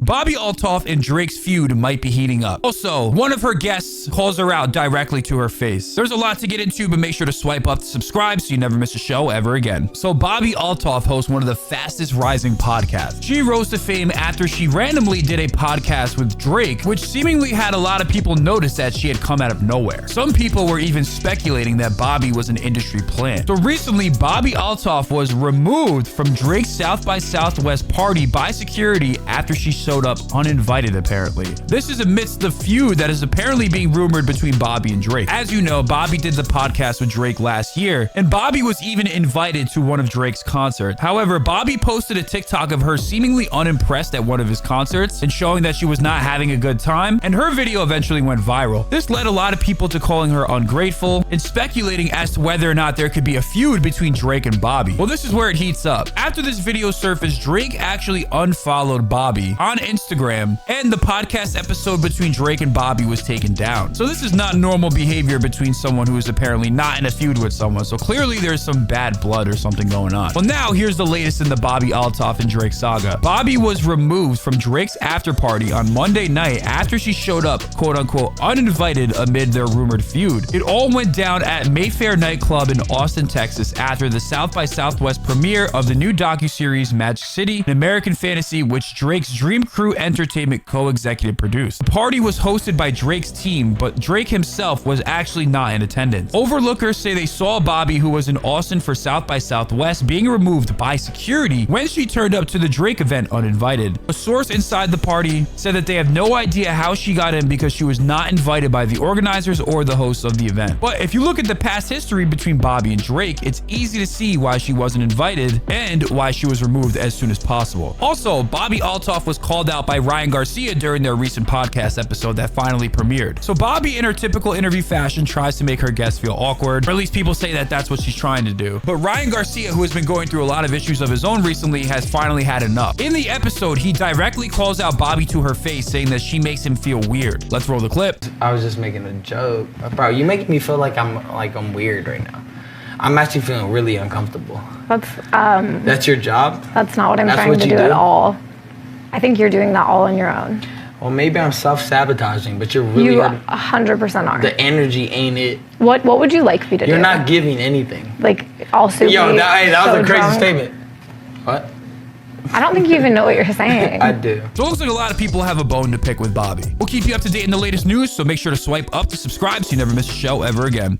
Bobbi Althoff and Drake's feud might be heating up. Also, one of her guests calls her out directly to her face. There's a lot to get into, but make sure to swipe up to subscribe so you never miss a show ever again. So Bobbi Althoff hosts one of the fastest rising podcasts. She rose to fame after she randomly did a podcast with Drake, which seemingly had a lot of people notice that she had come out of nowhere. Some people were even speculating that Bobbi was an industry plant. So recently, Bobbi Althoff was removed from Drake's South by Southwest party by security after she showed up uninvited, apparently. This is amidst the feud that is apparently being rumored between Bobbi and Drake. As you know, Bobbi did the podcast with Drake last year, and Bobbi was even invited to one of Drake's concerts. However, Bobbi posted a TikTok of her seemingly unimpressed at one of his concerts and showing that she was not having a good time, and her video eventually went viral. This led a lot of people to calling her ungrateful and speculating as to whether or not there could be a feud between Drake and Bobbi. Well, this is where it heats up. After this video surfaced, Drake actually unfollowed Bobbi on Instagram, and the podcast episode between Drake and Bobbi was taken down. So this is not normal behavior between someone who is apparently not in a feud with someone. So clearly there's some bad blood or something going on. Well, now here's the latest in the Bobbi Althoff and Drake saga. Bobbi was removed from Drake's after party on Monday night after she showed up, quote unquote, uninvited amid their rumored feud. It all went down at Mayfair nightclub in Austin, Texas after the South by Southwest premiere of the new docuseries Magic City, an American fantasy which Drake's Dream Crew Entertainment co-executive produced. The party was hosted by Drake's team, but Drake himself was actually not in attendance. Overlookers say they saw Bobbi, who was in Austin for South by Southwest, being removed by security when she turned up to the Drake event uninvited. A source inside the party said that they have no idea how she got in because she was not invited by the organizers or the hosts of the event. But if you look at the past history between Bobbi and Drake, it's easy to see why she wasn't invited and why she was removed as soon as possible. Also, Bobbi Althoff was called out by Ryan Garcia during their recent podcast episode that finally premiered. So Bobbi, in her typical interview fashion, tries to make her guests feel awkward, or at least people say that that's what she's trying to do. But Ryan Garcia, who has been going through a lot of issues of his own recently, has finally had enough. In the episode, he directly calls out Bobbi to her face, saying that she makes him feel weird. Let's roll the clip. I was just making a joke. Bro, you making me feel like I'm weird right now. I'm actually feeling really uncomfortable. That's your job? That's not what I'm trying to do at all. I think you're doing that all on your own. Well, maybe I'm self-sabotaging, but you're really... You 100% are. The energy ain't it. What would you like me to do? You're not giving anything. Like, all super... Yo, that was a crazy statement. What? I don't think you even know what you're saying. I do. So it looks like a lot of people have a bone to pick with Bobbi. We'll keep you up to date in the latest news, so make sure to swipe up to subscribe so you never miss a show ever again.